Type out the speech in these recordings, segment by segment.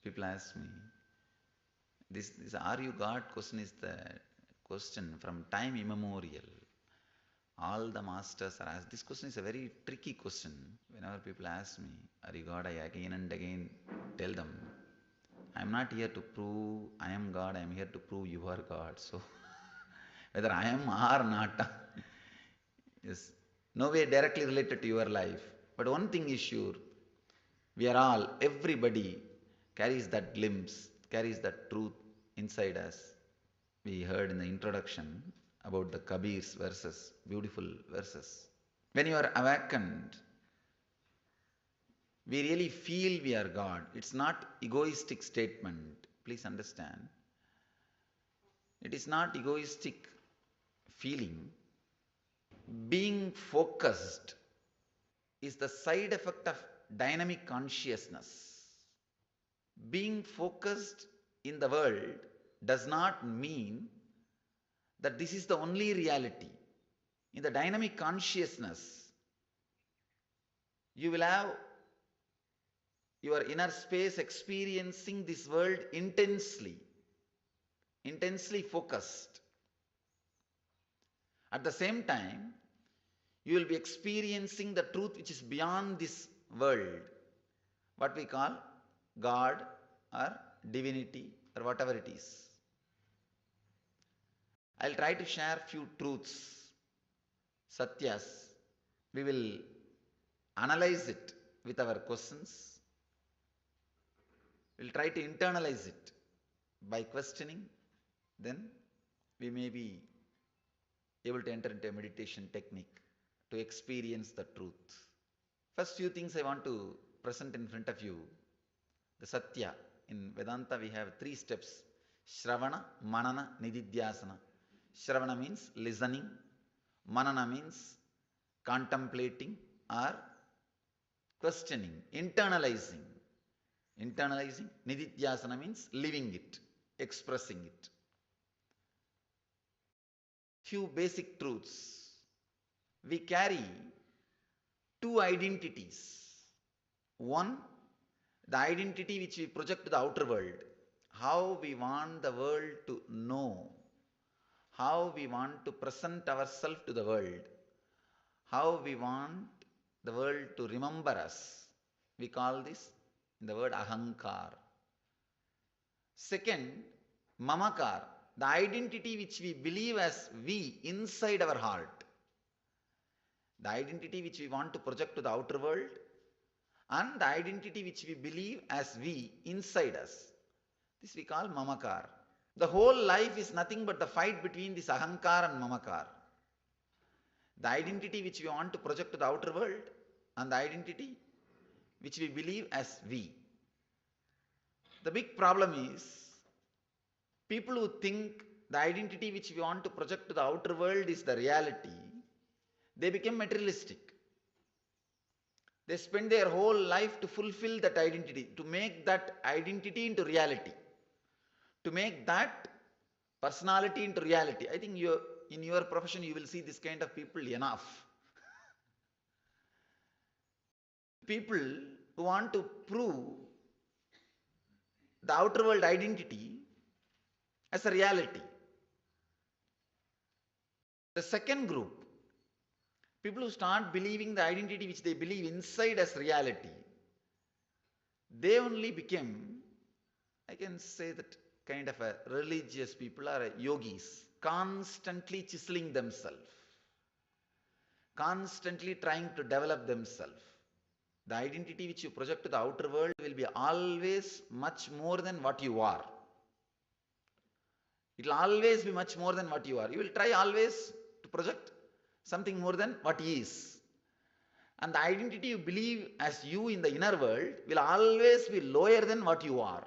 People ask me, this "Are you God?" question is the question from time immemorial. All the masters are asked. This question is a very tricky question. Whenever people ask me, "Are you God?" I again and again tell them, I am not here to prove I am God, I am here to prove you are God. So, whether I am or not is no way directly related to your life. But one thing is sure, we are all, everybody carries that glimpse, carries that truth inside us. We heard in the introduction about the Kabir's verses, beautiful verses. When you are awakened, we really feel we are God. It's not egoistic statement. Please understand. It is not egoistic feeling. Being focused is the side effect of dynamic consciousness. Being focused in the world does not mean that this is the only reality. In the dynamic consciousness, you will have your inner space experiencing this world intensely focused. At the same time, you will be experiencing the truth which is beyond this world, what we call God or divinity or whatever it is. I'll try to share few truths, satyas. We will analyze it with our questions. We'll try to internalize it by questioning. Then we may be able to enter into a meditation technique to experience the truth. First few things I want to present in front of you. The Satya. In Vedanta we have 3 steps. Shravana, Manana, Nididhyasana. Shravana means listening. Manana means contemplating or questioning, internalizing. Internalizing. Nididhyasana means living it, expressing it. Few basic truths. We carry 2 identities. One, the identity which we project to the outer world. How we want the world to know. How we want to present ourselves to the world. How we want the world to remember us. We call this in the word ahamkara. Second, mamkara, the identity which we believe as we inside our heart. The identity which we want to project to the outer world and the identity which we believe as we inside us. This we call mamkara. The whole life is nothing but the fight between this ahamkara and mamkara. The identity which we want to project to the outer world and the identity which we believe as we. The big problem is people who think the identity which we want to project to the outer world is the reality, they become materialistic. They spend their whole life to fulfill that identity, to make that identity into reality, to make that personality into reality. I think in your profession you will see this kind of people enough. People who want to prove the outer world identity as a reality. The second group, people who start believing the identity which they believe inside as reality, they only became, I can say that, kind of a religious people or a yogis, constantly chiseling themselves, constantly trying to develop themselves. The identity which you project to the outer world will be always much more than what you are. It will always be much more than what you are. You will try always to project something more than what is. And the identity you believe as you in the inner world will always be lower than what you are.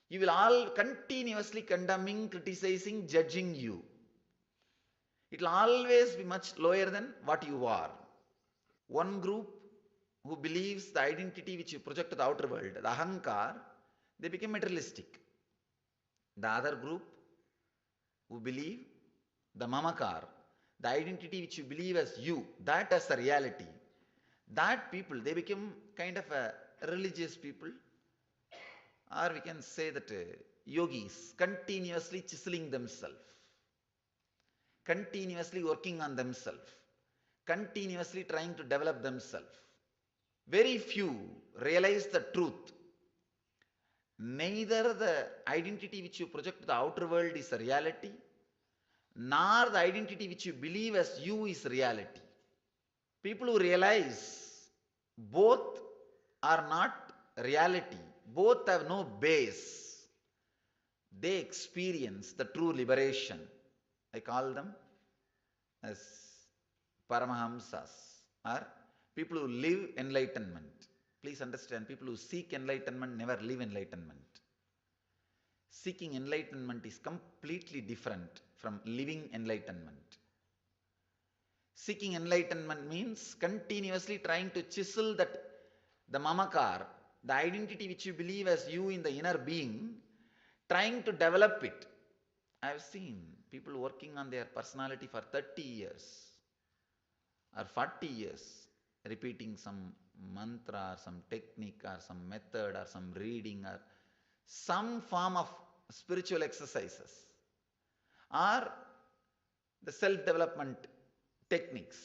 You will all continuously condemning, criticizing, judging you. It will always be much lower than what you are. One group who believes the identity which you project to the outer world, the ahamkara, they become materialistic. The other group who believe the mamkara, the identity which you believe as you, that as the reality, that people, they become kind of a religious people. Or we can say that yogis continuously chiseling themselves, continuously working on themselves, continuously trying to develop themselves. Very few realize the truth. Neither the identity which you project to the outer world is a reality, nor the identity which you believe as you is reality. People who realize both are not reality, both have no base, they experience the true liberation. I call them as Paramahamsas, or people who live enlightenment. Please understand, people who seek enlightenment never live enlightenment. Seeking enlightenment is completely different from living enlightenment. Seeking enlightenment means continuously trying to chisel that the mamkara, the identity which you believe as you in the inner being, trying to develop it. I have seen people working on their personality for 30 years or 40 years, repeating some mantra or some technique or some method or some reading or some form of spiritual exercises or the self-development techniques,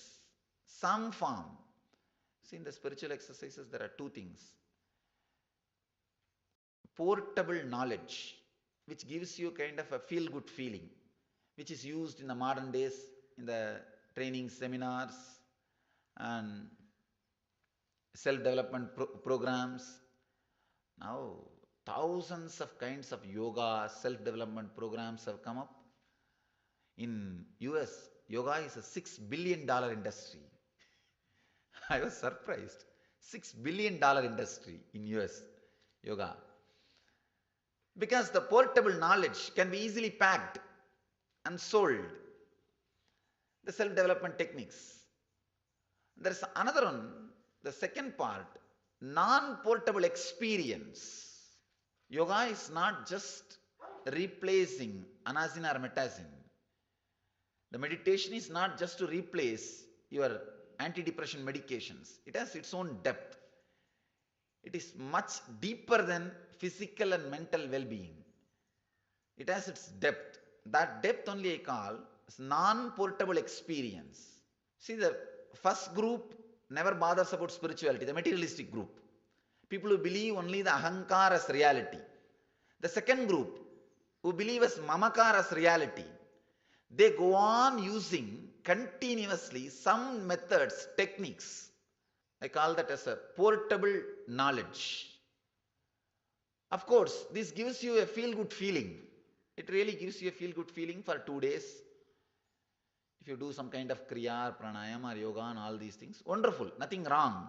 some form. See, in the spiritual exercises there are two things. Portable knowledge, which gives you kind of a feel-good feeling, which is used in the modern days in the training seminars and self-development programs. Now, thousands of kinds of yoga, self-development programs have come up. In US, yoga is a $6 billion industry. I was surprised. $6 billion industry in US, yoga. Because the portable knowledge can be easily packed and sold. The self-development techniques. There is another one, the second part, non-portable experience. Yoga is not just replacing anasana or metasana. The meditation is not just to replace your antidepressant medications. It has its own depth. It is much deeper than physical and mental well-being. It has its depth. That depth only I call as non-portable experience. See, the first group never bothers about spirituality, the materialistic group. People who believe only the ahamkara as reality. The second group, who believe as mamkara as reality, they go on using continuously some methods, techniques. I call that as a portable knowledge. Of course, this gives you a feel-good feeling. It really gives you a feel-good feeling for 2 days. If you do some kind of kriya, or pranayama, or yoga and all these things, wonderful, nothing wrong.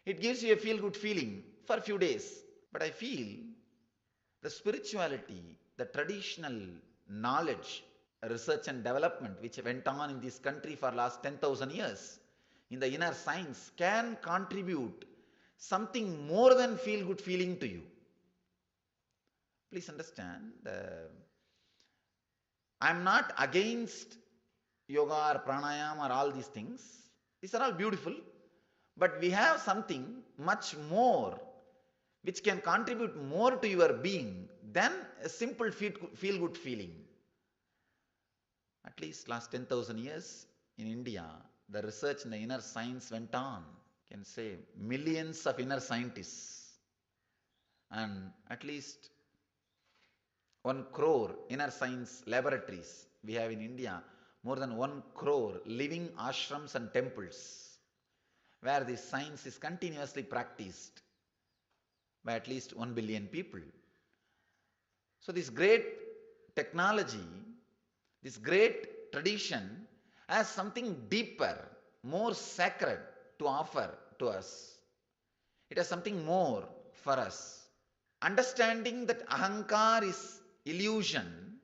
It gives you a feel-good feeling for a few days. But I feel the spirituality, the traditional knowledge, research and development which went on in this country for last 10,000 years in the inner science can contribute something more than feel-good feeling to you. Please understand, I am not against yoga or pranayama or all these things. These are all beautiful. But we have something much more which can contribute more to your being than a simple feel-good feeling. At least last 10,000 years in India, the research in the inner science went on. You can say millions of inner scientists and at least 1 crore inner science laboratories we have in India, more than 1 crore living ashrams and temples where this science is continuously practiced by at least 1 billion people. So this great technology, this great tradition has something deeper, more sacred to offer to us. It has something more for us. Understanding that ahamkara is illusion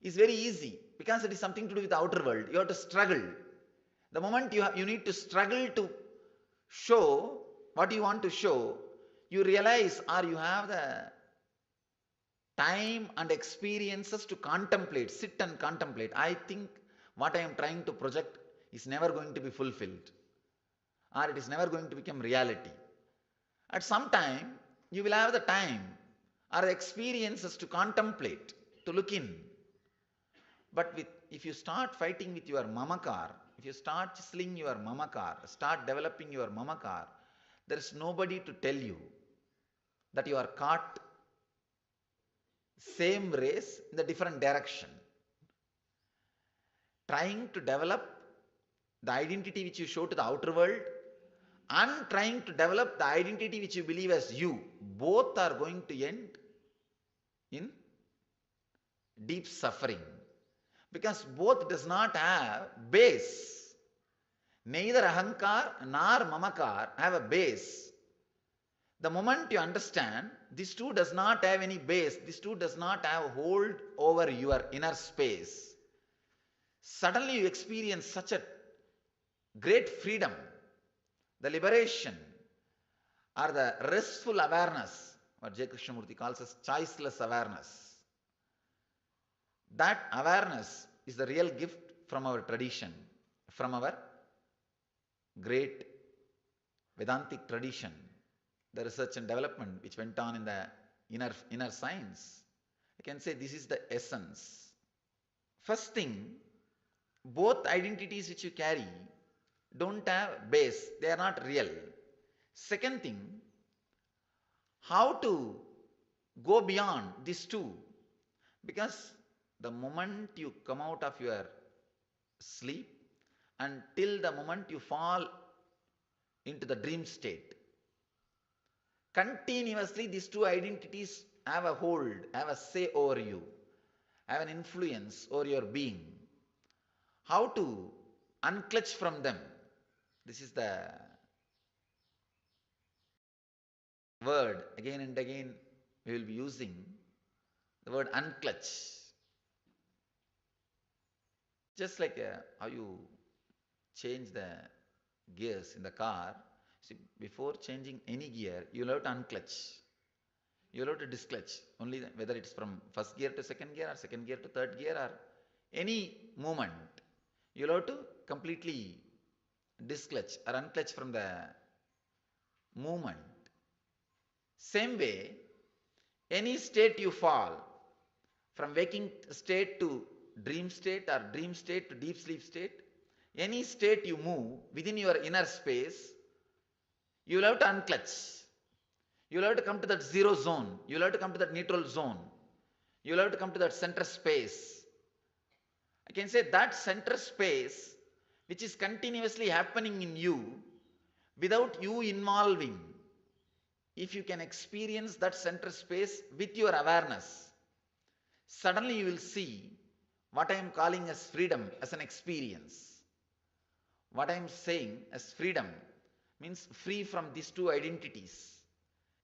is very easy because it is something to do with the outer world. You have to struggle. The moment you need to struggle to show what you want to show, you realize or you have the time and experiences to contemplate, sit and contemplate. I think what I am trying to project is never going to be fulfilled or it is never going to become reality. At some time, you will have the time are the experiences to contemplate, to look in. But if you start fighting with your mamkara, if you start chiseling your mamkara, start developing your mamkara, there is nobody to tell you that you are caught same race in the different direction. Trying to develop the identity which you show to the outer world and trying to develop the identity which you believe as you, both are going to end in deep suffering, because both does not have base. Neither ahamkara nor mamkara have a base. The moment you understand this two does not have any base, this two does not have hold over your inner space, suddenly you experience such a great freedom, the liberation, or the restful awareness, what J. Krishnamurti calls as choiceless awareness. That awareness is the real gift from our tradition, from our great Vedantic tradition, the research and development which went on in the inner science. I can say this is the essence. First thing, both identities which you carry don't have base, they are not real. Second thing, how to go beyond these two, because the moment you come out of your sleep until the moment you fall into the dream state, continuously these two identities have a hold, have a say over you, have an influence over your being. How to unclutch from them? This is the word again and again we will be using, the word unclutch. Just like how you change the gears in the car. See, before changing any gear, you will have to unclutch. You will have to disclutch. Only whether it's from first gear to second gear or second gear to third gear or any movement, you will have to completely disclutch or unclutch from the movement. Same way, any state you fall, from waking state to dream state or dream state to deep sleep state, any state you move within your inner space, you will have to unclutch. You will have to come to that zero zone. You will have to come to that neutral zone. You will have to come to that center space. I can say that center space which is continuously happening in you without you involving. If you can experience that center space with your awareness, suddenly you will see what I am calling as freedom as an experience. What I am saying as freedom means free from these two identities.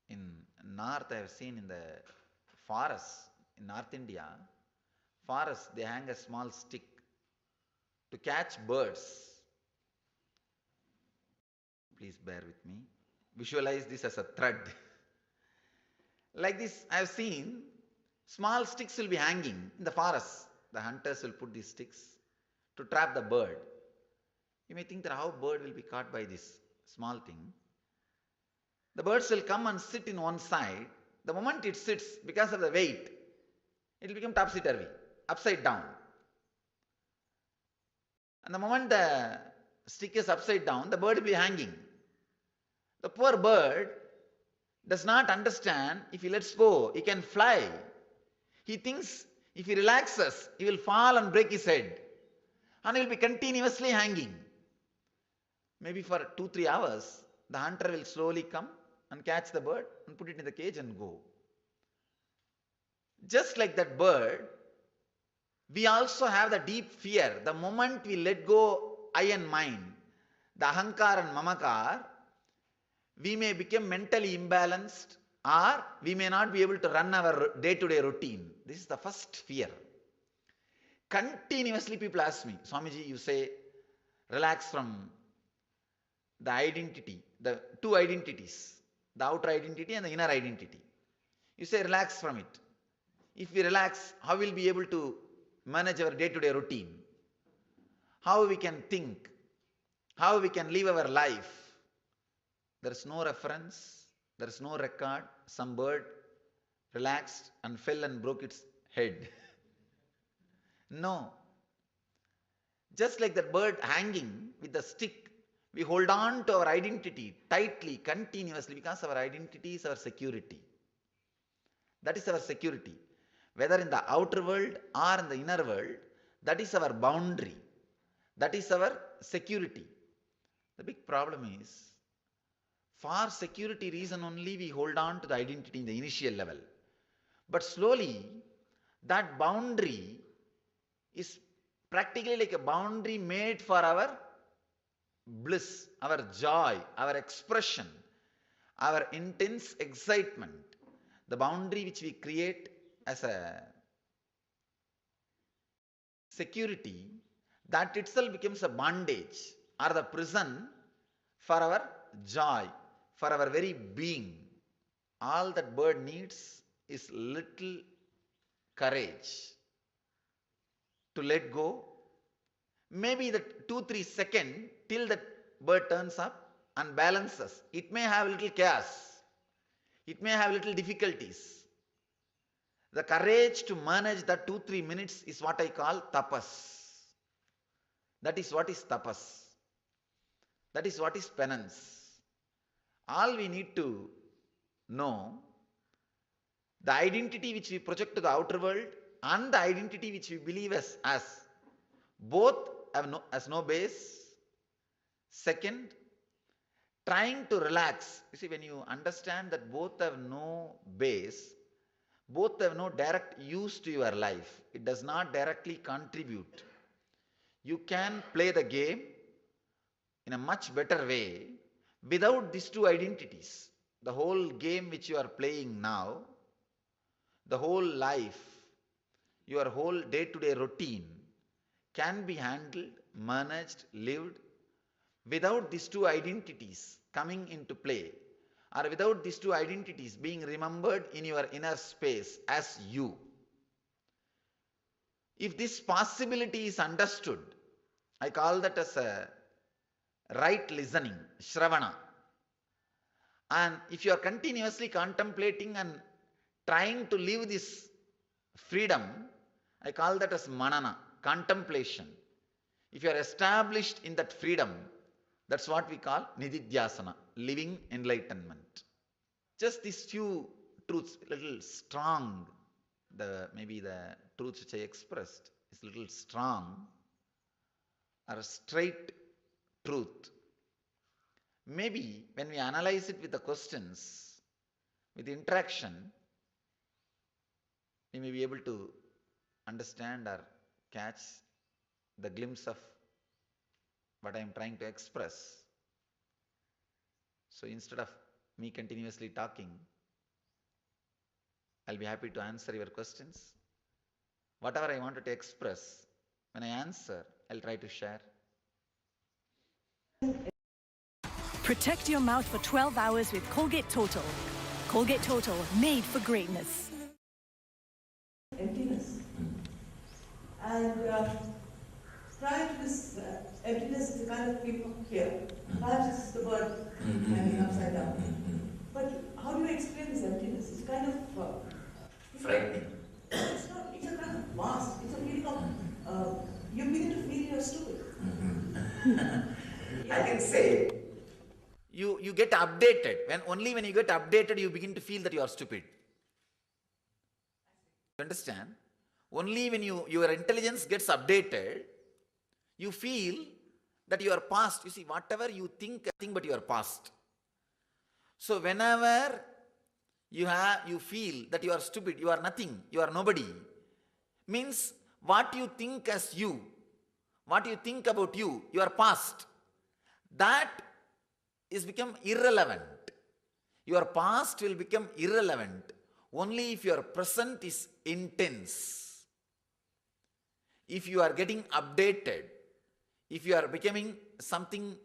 In North, I have seen in the forest, in North India, forest, they hang a small stick to catch birds. Please bear with me. Visualize this as a thread. Like this, I have seen small sticks will be hanging in the forest. The hunters will put these sticks to trap the bird. You may think that how bird will be caught by this small thing. The birds will come and sit in one side. The moment it sits, because of the weight, it will become topsy-turvy, upside down. And the moment the stick is upside down, the bird will be hanging. The poor bird does not understand if he lets go, he can fly. He thinks if he relaxes, he will fall and break his head. And he will be continuously hanging. Maybe for 2-3 hours, the hunter will slowly come and catch the bird and put it in the cage and go. Just like that bird, we also have the deep fear. The moment we let go I and mine, the ahamkara and mamkara, we may become mentally imbalanced or we may not be able to run our day-to-day routine. This is the first fear. Continuously people ask me, Swamiji, you say relax from the identity, the two identities, the outer identity and the inner identity. You say relax from it. If we relax, how will we be able to manage our day-to-day routine? How we can think? How we can live our life? There is no reference, there is no record. Some bird relaxed and fell and broke its head. No. Just like that bird hanging with the stick, we hold on to our identity tightly, continuously, because our identity is our security. That is our security. Whether in the outer world or in the inner world, that is our boundary. That is our security. The big problem is, for security reason only we hold on to the identity in the initial level. But slowly, that boundary is practically like a boundary made for our bliss, our joy, our expression, our intense excitement. The boundary which we create as a security, that itself becomes a bondage or the prison for our joy, for our very being. All that bird needs is little courage to let go. Maybe that 2-3 seconds till that bird turns up and balances. It may have little chaos. It may have little difficulties. The courage to manage that 2-3 minutes is what I call tapas. That is what is tapas. That is what is penance. All we need to know, the identity which we project to the outer world and the identity which we believe as both has no base. Second, trying to relax. You see, when you understand that both have no base, both have no direct use to your life, it does not directly contribute. You can play the game in a much better way without these two identities. The whole game which you are playing now, the whole life, your whole day-to-day routine can be handled, managed, lived without these two identities coming into play, or without these two identities being remembered in your inner space as you. If this possibility is understood, I call that as a right listening, shravana. And if you are continuously contemplating and trying to live this freedom, I call that as manana, contemplation. If you are established in that freedom, that's what we call nididhyasana, living enlightenment. Just these few truths, little strong, maybe the truths which I expressed is little strong, or a straight truth. Maybe when we analyze it with the questions, with the interaction, we may be able to understand or catch the glimpse of what I am trying to express. So instead of me continuously talking, I'll be happy to answer your questions. Whatever I wanted to express, when I answer, I'll try to share. Protect your mouth for 12 hours with Colgate Total. Colgate Total, made for greatness. Emptiness. And prior to this emptiness is a kind of people here. Perhaps it's the bird hanging upside down. But how do you explain this emptiness? It's kind of Frightening. It's not. It's a kind of vast. It's a feeling of you begin to feel you're stupid. I can say you get updated. Only when you get updated, you begin to feel that you are stupid. You understand? Only when your intelligence gets updated, you feel that you are past. You see, whatever you think, nothing but you are past. So whenever you feel that you are stupid, you are nothing, you are nobody, means what you think as you, what you think about you, your past, that is become irrelevant. Your past will become irrelevant only if your present is intense. If you are getting updated, if you are becoming something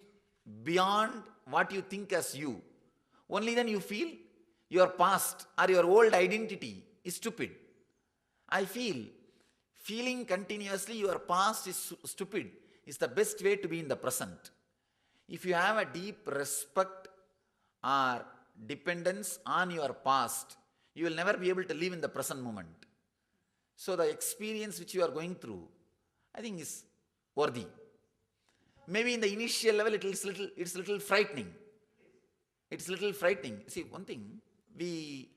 beyond what you think as you, only then you feel your past or your old identity is stupid. I feel feeling continuously your past is stupid is the best way to be in the present. If you have a deep respect or dependence on your past, you will never be able to live in the present moment. So the experience which you are going through, I think is worthy. Maybe in the initial level it's little frightening. It's little frightening. See, one thing, we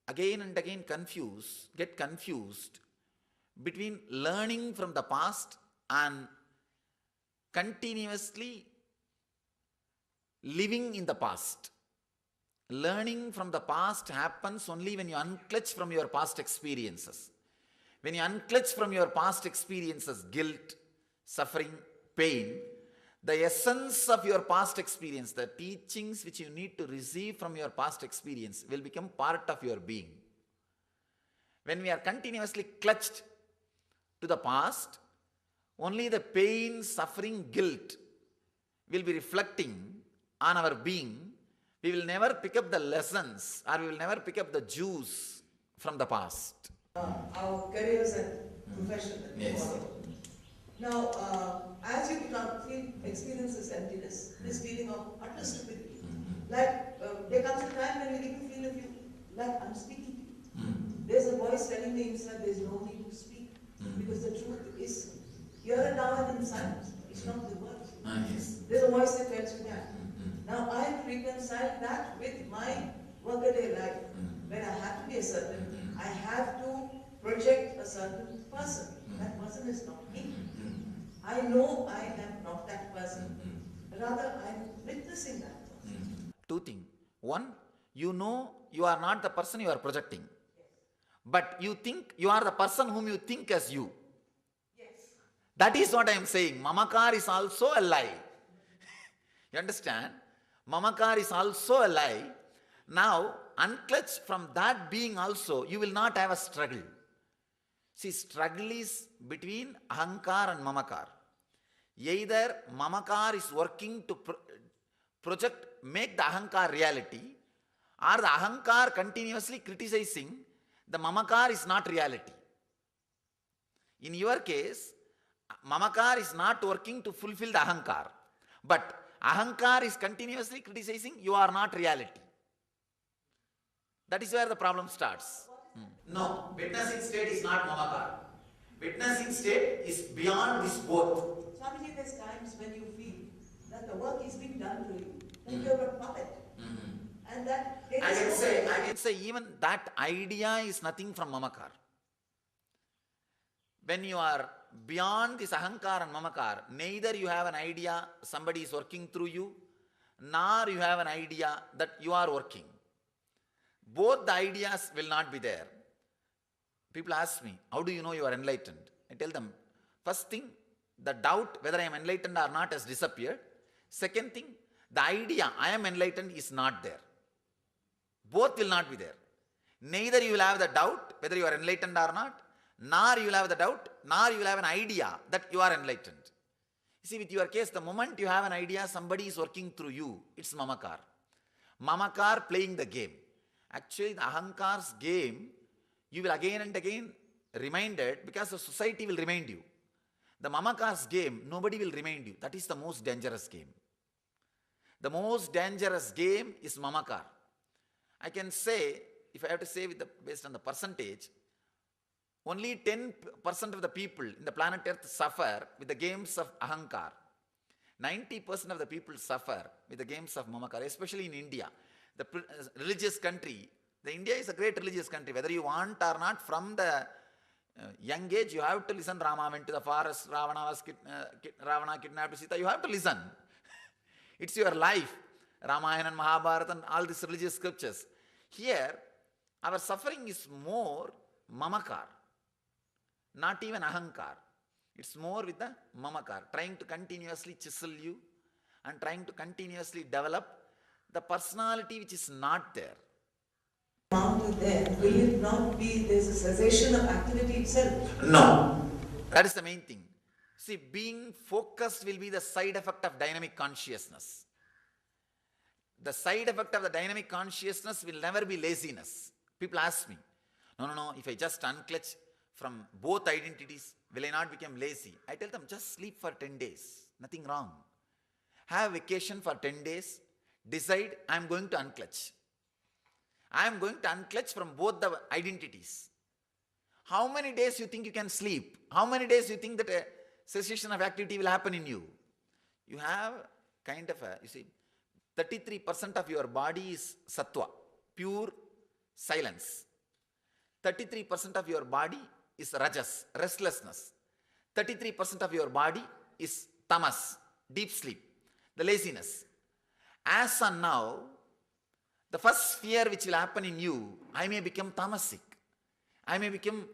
again and again get confused between learning from the past and continuously living in the past. Learning from the past happens only when you unclutch from your past experiences. When you unclutch from your past experiences, guilt, suffering, pain, the essence of your past experience, the teachings which you need to receive from your past experience will become part of your being. When we are continuously clutched to the past, only the pain, suffering, guilt will be reflecting on our being. We will never pick up the lessons, or we will never pick up the juice from the past. Our careers and profession that we follow. Now, as you experience this emptiness, this feeling of utter stupidity, like there comes a time when you even feel like I'm speaking to you. There's a voice telling me inside there's no need to speak, because the truth is here and now and in silence. It's not the words. There's a voice that tells you that. Now I reconcile that with my workaday life, when I have to be a certain, I have to project a certain person. That person is not me. I know I am not that person. Rather, I am witnessing that person. Two things. One, you know you are not the person you are projecting. But you think you are the person whom you think as you. Yes. That is what I am saying. Mamkara is also a lie. You understand? Mamkara is also a lie. Now, unclutch from that being also, you will not have a struggle. See, struggle is between ahamkara and mamkara. Either mamkara is working to make the ahamkara reality, or the ahamkara continuously criticizing the mamkara is not reality. In your case, mamkara is not working to fulfill the ahamkara, but ahamkara is continuously criticizing you are not reality. That is where the problem starts. No, witnessing state is not mamkara. Witnessing state is beyond this both. Swamiji, there's times when you feel that the work is being done to you, that you're a puppet. And that I can say even that idea is nothing from mamkara. When you are beyond this ahamkara and mamkara, neither you have an idea somebody is working through you, nor you have an idea that you are working. Both the ideas will not be there. People ask me, how do you know you are enlightened? I tell them, first thing, the doubt whether I am enlightened or not has disappeared. Second thing, the idea I am enlightened is not there. Both will not be there. Neither you will have the doubt whether you are enlightened or not, nor you will have the doubt, nor you will have an idea that you are enlightened. You see, with your case, the moment you have an idea somebody is working through you, it's mamkara. Mamkara playing the game. Actually, the ahamkara's game, you will again and again reminded because the society will remind you. The mamkara's game, nobody will remind you. That is the most dangerous game. The most dangerous game is mamkara. I can say, if I have to say based on the percentage, only 10% of the people in the planet Earth suffer with the games of ahamkara. 90% of the people suffer with the games of mamkara, especially in India. The religious country, India is a great religious country. Whether you want or not, from the young age, you have to listen. Rama went to the forest, Ravana kidnapped Sita. You have to listen. It's your life. Ramayana and Mahabharata and all these religious scriptures. Here, our suffering is more mamkara, not even ahamkara. It's more with the mamkara, trying to continuously chisel you and trying to continuously develop the personality which is not there. There, will it not be, there's a cessation of activity itself? No. That is the main thing. See, being focused will be the side effect of dynamic consciousness. The side effect of the dynamic consciousness will never be laziness. People ask me, no, if I just unclutch from both identities, will I not become lazy? I tell them, just sleep for 10 days. Nothing wrong. Have vacation for 10 days. Decide, I am going to unclutch. I am going to unclutch from both the identities. How many days you think you can sleep? How many days you think that a cessation of activity will happen in you? You have kind of a, 33% of your body is sattva, pure silence. 33% of your body is rajas, restlessness. 33% of your body is tamas, deep sleep, the laziness. As on now, the first fear which will happen in you, I may become tamasic. I may become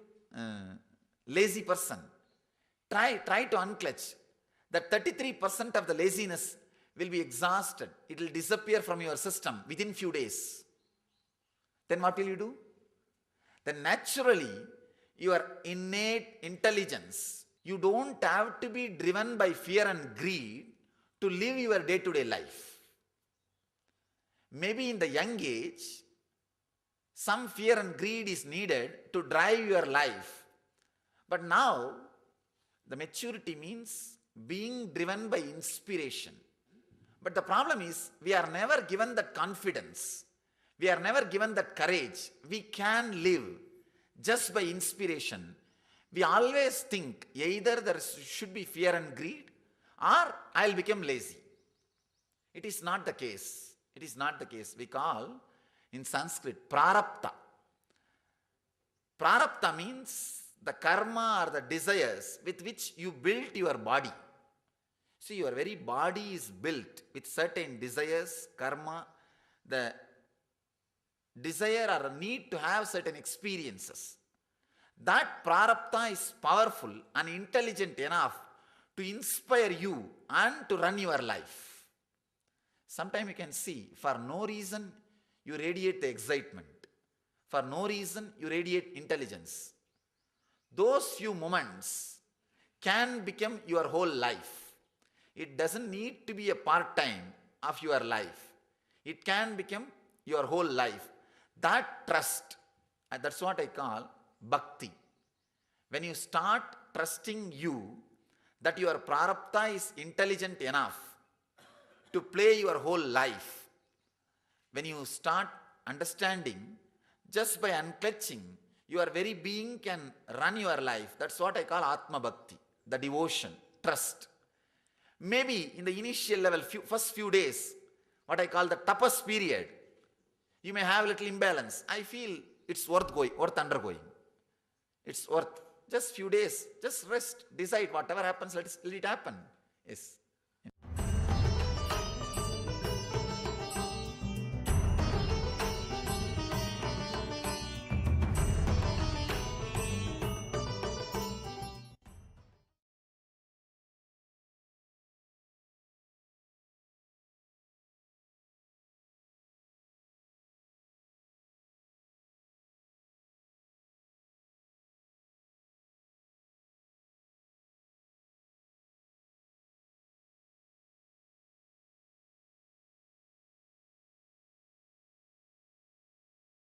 lazy person. Try to unclutch. That 33% of the laziness will be exhausted. It will disappear from your system within few days. Then what will you do? Then naturally, your innate intelligence, you don't have to be driven by fear and greed to live your day-to-day life. Maybe in the young age, some fear and greed is needed to drive your life. But now, the maturity means being driven by inspiration. But the problem is, we are never given that confidence. We are never given that courage. We can live just by inspiration. We always think either there should be fear and greed or I'll become lazy. It is not the case. It is not the case. We call in Sanskrit prarabdha. Prarabdha means the karma or the desires with which you built your body. See, your very body is built with certain desires, karma, the desire or need to have certain experiences. That prarabdha is powerful and intelligent enough to inspire you and to run your life. Sometimes you can see, for no reason, you radiate the excitement. For no reason, you radiate intelligence. Those few moments can become your whole life. It doesn't need to be a part-time of your life. It can become your whole life. That trust, that's what I call bhakti. When you start trusting you that your prarabdha is intelligent enough to play your whole life, when you start understanding just by unclutching, your very being can run your life. That's what I call Atma Bhakti, the devotion, trust. Maybe in the initial level, first few days, what I call the tapas period, you may have a little imbalance. I feel it's worth undergoing. It's worth just few days, just rest, decide whatever happens, let it happen. Yes.